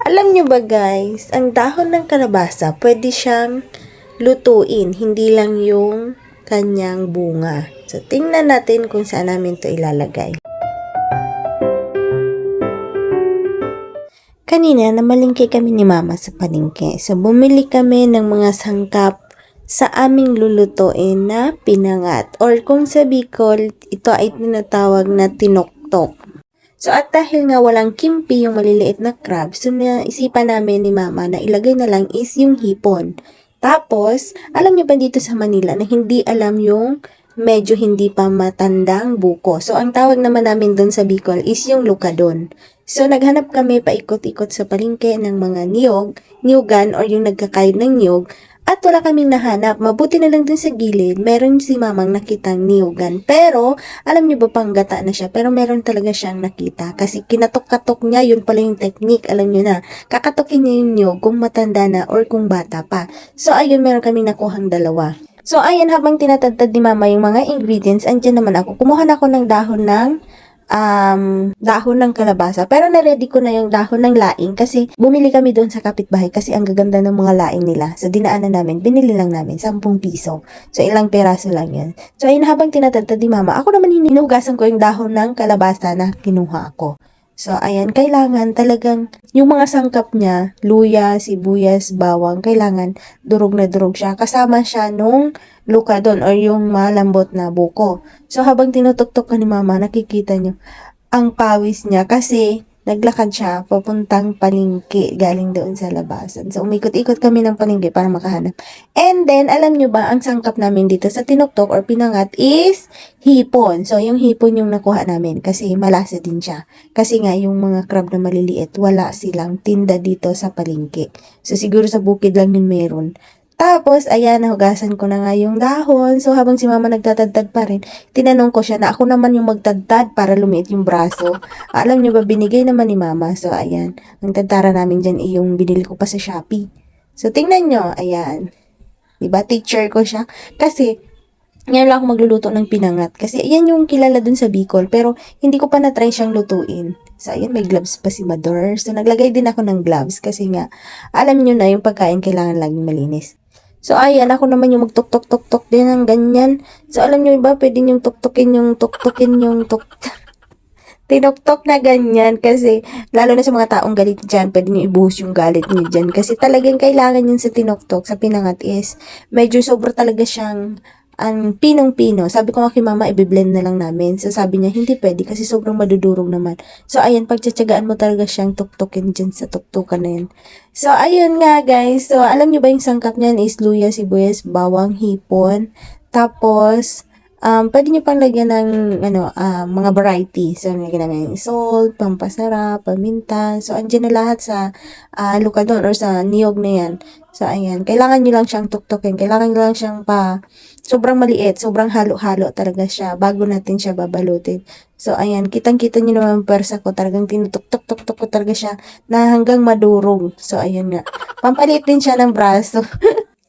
Alam nyo ba guys, ang dahon ng kalabasa pwede siyang lutuin, hindi lang yung kanyang bunga. So, tingnan natin kung saan namin to ilalagay. Kanina, namalingki kami ni Mama sa palengke. So, bumili kami ng mga sangkap sa aming lulutuin na pinangat. Or kung sa Bicol, ito ay tinatawag na tinoktok. So, at dahil nga walang kimpi, yung maliliit na crab, so naisipan namin ni Mama na ilagay na lang is yung hipon. Tapos, alam nyo ba dito sa Manila na hindi alam yung medyo hindi pa matandang buko. So, ang tawag naman namin doon sa Bicol is yung lukadon. So, naghanap kami paikot-ikot sa palengke ng mga niyugan or yung nagkakayod ng niyog. At wala kaming nahanap. Mabuti na lang dun sa gilid, meron si mamang nakitang niyugan. Pero, alam niyo ba pang gata na siya? Pero meron talaga siyang nakita. Kasi kinatok-katok niya, yun pala yung technique. Alam niyo na, kakatokin niya yung niyog kung matanda na or kung bata pa. So, ayun, meron kaming nakuhang dalawa. So, ayan, habang tinatadtad ni mama yung mga ingredients, andyan naman ako. Kumuha na ako ng dahon ng kalabasa. Pero na-ready ko na yung dahon ng laing kasi bumili kami doon sa kapitbahay kasi ang gaganda ng mga laing nila. So, dinaanan namin, binili lang namin, 10 piso. So, ilang peraso lang yan. So, ayun, habang tinatagtad ni mama, ako naman hinugasan ko yung dahon ng kalabasa na kinuha ko. So, ayan, kailangan talagang yung mga sangkap niya, luya, sibuyas, bawang, kailangan durog na durog siya. Kasama siya nung lukadon or yung malambot na buko. So, habang tinutok-tok ka ni mama, nakikita nyo, ang pawis niya kasi naglakad siya papuntang palengke galing doon sa labasan. So, umikot-ikot kami ng palengke para makahanap. And then, alam nyo ba, ang sangkap namin dito sa tinuktok or pinangat is hipon. So, yung hipon yung nakuha namin kasi malasa din siya. Kasi nga, yung mga crab na maliliit, wala silang tinda dito sa palengke. So, siguro sa bukid lang yun meron. Tapos, ayan, nahugasan ko na nga yung dahon. So, habang si mama nagtatadtad pa rin, tinanong ko siya na ako naman yung magtadtad para lumiit yung braso. Alam niyo ba, binigay naman ni mama. So, ayan, ang tadtara namin dyan ay yung binili ko pa sa Shopee. So, tingnan nyo, ayan. Diba, teacher ko siya. Kasi, ngayon lang ako magluluto ng pinangat. Kasi, ayan yung kilala dun sa Bicol. Pero, hindi ko pa na-try siyang lutuin. So, ayan, may gloves pa si Mador. So, naglagay din ako ng gloves. Kasi nga, alam nyo na, yung pagkain kailangan laging malinis. So, ayan, ako naman yung magtuk-tuk-tuk-tuk din ng ganyan. So, alam nyo ba, pwede yung tuktukin yung tinuktok na ganyan. Kasi, lalo na sa mga taong galit dyan, pwede nyo ibuhos yung galit nyo dyan. Kasi talagang kailangan yun sa tinuktok, sa pinangat is, medyo sobra talaga siyang ang pinong-pino. Sabi ko nga kay mama, i-blend na lang namin. So, sabi niya, hindi pwede kasi sobrang madudurog naman. So, ayan, pagtsatsagaan mo talaga siyang tuktokin dyan sa tuktukan na yun. So, ayun nga guys. So, alam niyo ba yung sangkap niyan is luya, sibuyas, bawang, hipon. Tapos, pwede niyo pang lagyan ng mga variety. So, lagyan namin salt, pampasarap, paminta. So, andyan na lahat sa lukadon or sa niyog na yan. So, ayan. Kailangan nyo lang siyang tuktokin. Kailangan nyo lang siyang sobrang maliit, sobrang halo-halo talaga siya bago natin siya babalutin. So, ayan. Kitang-kita nyo naman persa ko. Talagang tinutok-tok-tok ko talaga siya na hanggang madurog. So, ayan nga. Pampalit din siya ng braso.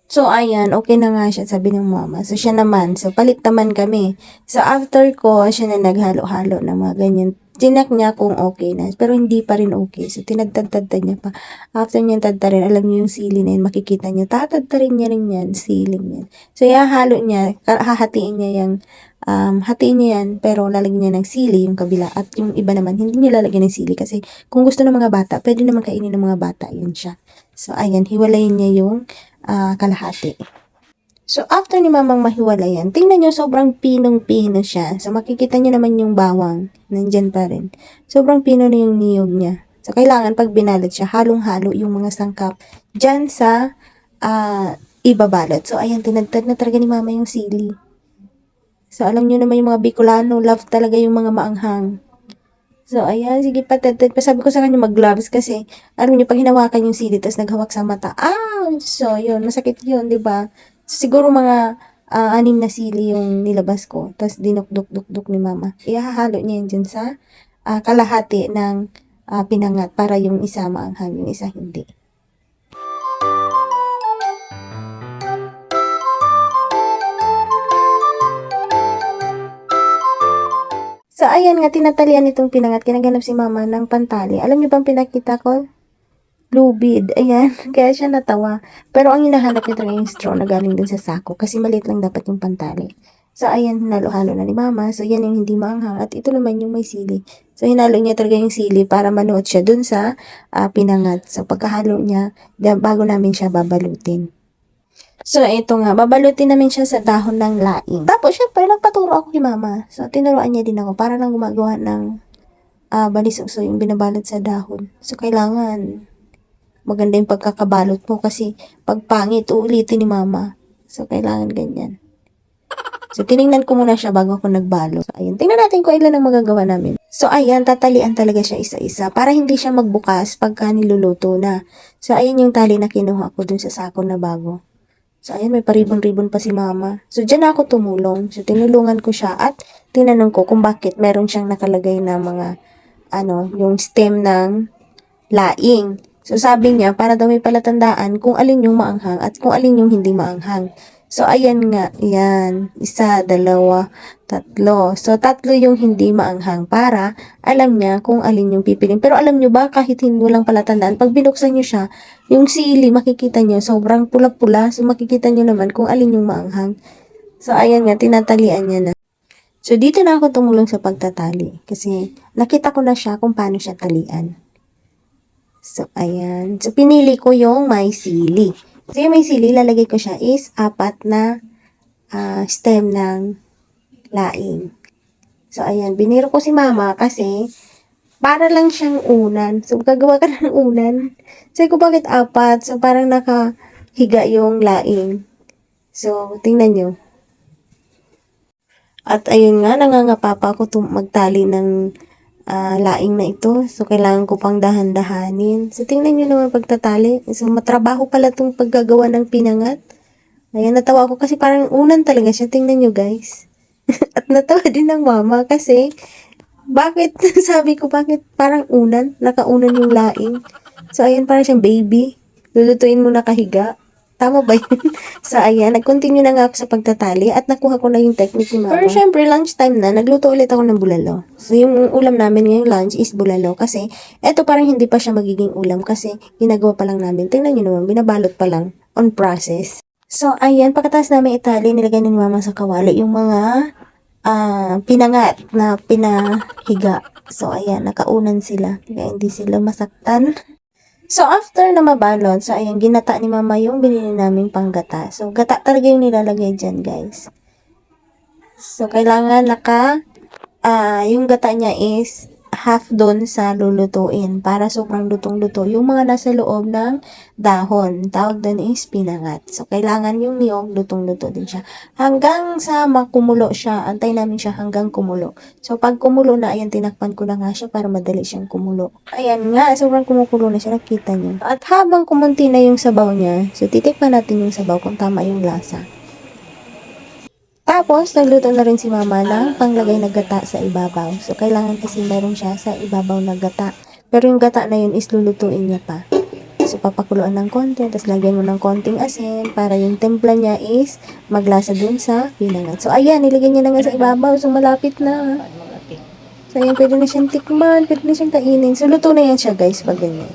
So, ayan, okay na nga siya, sabi ng mama. So, siya naman, so, palit naman kami. So, after ko, siya na naghalo-halo na mga ganyan. Tinak niya kung okay na, pero hindi pa rin okay. So, tinagtad-tad niya pa. After niya tadtarin, alam niyo yung sili na yun, makikita niyo, tatadtarin niya rin yan, siling yan. So, ihahalo niya, hahatiin niya yung, hatiin niya yan, pero lalagyan niya ng sili, yung kabila. At yung iba naman, hindi niya lalagyan ng sili. Kasi, kung gusto ng mga bata, pwede naman kainin ng mga bata, yun siya. So, ayan, hiwalayin niya yung kalahati. So, after ni mamang mahiwalayan, tingnan nyo, sobrang pinong-pino siya. So, makikita nyo naman yung bawang. Nandyan pa rin. Sobrang pino na yung niyog niya. So, kailangan pag binalot siya, halong-halo yung mga sangkap dyan sa ibabalot. So, ayan, tinagtad na talaga ni mama yung sili. So, alam nyo naman yung mga Bicolano, love talaga yung mga maanghang. So, ayan, sige pa, tad. Sabi ko sa kanya mag-gloves kasi, alam niyo, pag hinawakan yung sili, tapos naghawak sa mata, so, yun, masakit yun, di ba? So, siguro mga 6 na sili yung nilabas ko, tapos dinukduk-duk-duk ni mama. Ihahalo niya yun dyan sa kalahati ng pinangat para yung isa maanghang, yung isa hindi. So, ayan nga, tinatalian itong pinangat. Kinaganap si mama ng pantali. Alam niyo bang pinakita ko? lubid. Ayan, kaya siya natawa. Pero ang hinahanap niya talaga yung straw na galing dun sa sako kasi maliit lang dapat yung pantali. So, ayan, hinalo-halo na ni mama. So, yan yung hindi maanghang. At ito naman yung may sili. So, hinalo niya talaga yung sili para manuot siya dun sa pinangat. So, pagkahalo niya, bago namin siya babalutin. So, ito nga, babalutin namin siya sa dahon ng laing. Tapos, syempre, nagpaturo ako kay mama. So, tinuruan niya din ako para lang gumagawa ng balisok. So, yung binabalot sa dahon. So, kailangan maganda yung pagkakabalot mo kasi pag pangit, uulitin ni mama. So, kailangan ganyan. So, tinignan ko muna siya bago ako nagbalo. So, ayan. Tingnan natin kung ilan ang magagawa namin. So, ayan. Tatalian talaga siya isa-isa para hindi siya magbukas pagka niluluto na. So, ayan yung tali na kinuha ko dun sa sako na bago. So, ayan. May paribon-ribon pa si mama. So, dyan ako tumulong. So, tinulungan ko siya at tinanong ko kung bakit meron siyang nakalagay na mga, yung stem ng laing. So, sabi niya, para daw may palatandaan kung alin yung maanghang at kung alin yung hindi maanghang. So, ayan nga, yan. 1, 2, 3. So, 3 yung hindi maanghang para alam niya kung alin yung pipiliin. Pero alam niyo ba, kahit hindi walang palatandaan, pag binuksan niyo siya, yung sili, makikita niyo, sobrang pula-pula. So, makikita niyo naman kung alin yung maanghang. So, ayan nga, tinatalian niya na. So, dito na ako tumulong sa pagtatali. Kasi, nakita ko na siya kung paano siya talian. So, ayan. So, pinili ko yung may sili. So, yung may sili, lalagay ko siya is 4 na stem ng laing. So, ayan. Biniro ko si mama kasi para lang siyang unan. So, gagawa ka ng unan. Sabi ko, bakit 4? So, parang nakahiga yung laing. So, tingnan nyo. At ayun nga, nangangapa pa ako magtali ng laing na ito. So, kailangan ko pang dahan-dahanin. So, tingnan nyo naman pagtatali. So, matrabaho pala itong paggagawa ng pinangat. Ayan, natawa ako kasi parang unan talaga siya. Tingnan nyo, guys. At natawa din ng mama kasi, bakit, sabi ko, bakit parang unan? Nakaunan yung laing. So, ayan, parang siyang baby. Lulutuin mo nakahiga. Tama ba yun? So, ayan, nag-continue na nga ako sa pagtatali at nakuha ko na yung technique ni mama. Pero syempre, lunchtime na, nagluto ulit ako ng bulalo. So, yung ulam namin ngayong lunch is bulalo kasi eto parang hindi pa siya magiging ulam kasi ginagawa pa lang namin. Tingnan nyo naman, binabalot pa lang on process. So, ayan, pagkatapos namin itali, nilagay ni mama sa kawali yung mga pinangat na pinahiga. So, ayan, nakaunan sila. Kaya hindi sila masaktan. So, after na mabalot, so, ayan, ginata ni mama yung binili naming panggata. So, gata talaga yung nilalagay dyan, guys. So, kailangan yung gata niya is half doon sa lulutuin para sobrang lutong-luto. Yung mga nasa loob ng dahon, tawag doon is pinangat. So, kailangan yung niyog lutong-luto din siya. Hanggang sa makumulo siya, antay namin siya hanggang kumulo. So, pag kumulo na, ayan, tinakpan ko na nga siya para madali siyang kumulo. Ayan nga, sobrang kumukulo na siya, nakita niyo. At habang kumunti na yung sabaw niya, so, titikman natin yung sabaw kung tama yung lasa. Tapos, nagluto na rin si mama ng panglagay na gata sa ibabaw. So, kailangan kasi meron siya sa ibabaw na gata. Pero yung gata na yun is lulutuin niya pa. So, papakuluan ng konti, tapos lagyan mo ng konting asin para yung templa niya is maglasa dun sa pinangat. So, ayan, nilagay niya na nga sa ibabaw. So, malapit na. So, ayan, pwede na siyang tikman, pwede na siyang kainin. So, luto na yan siya, guys, pag ganyan.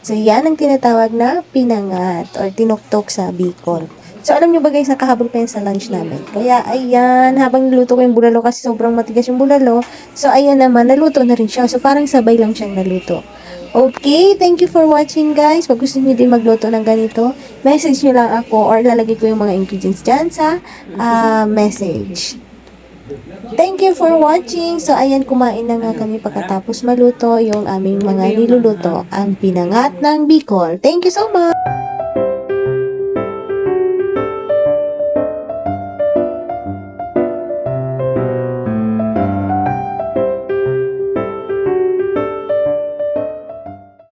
So, yan ang tinatawag na pinangat or tinuktok sa Bicol. So, alam nyo ba guys, nakahabol pa yan sa lunch namin. Kaya, ayan, habang niluto ko yung bulalo kasi sobrang matigas yung bulalo. So, ayan naman, naluto na rin siya. So, parang sabay lang siyang naluto. Okay, thank you for watching guys. Pag gusto niyo din magluto ng ganito, message nyo lang ako or lalagay ko yung mga ingredients dyan sa message. Thank you for watching. So, ayan, kumain na nga kami pagkatapos maluto yung aming mga niluluto, ang pinangat ng Bicol. Thank you so much!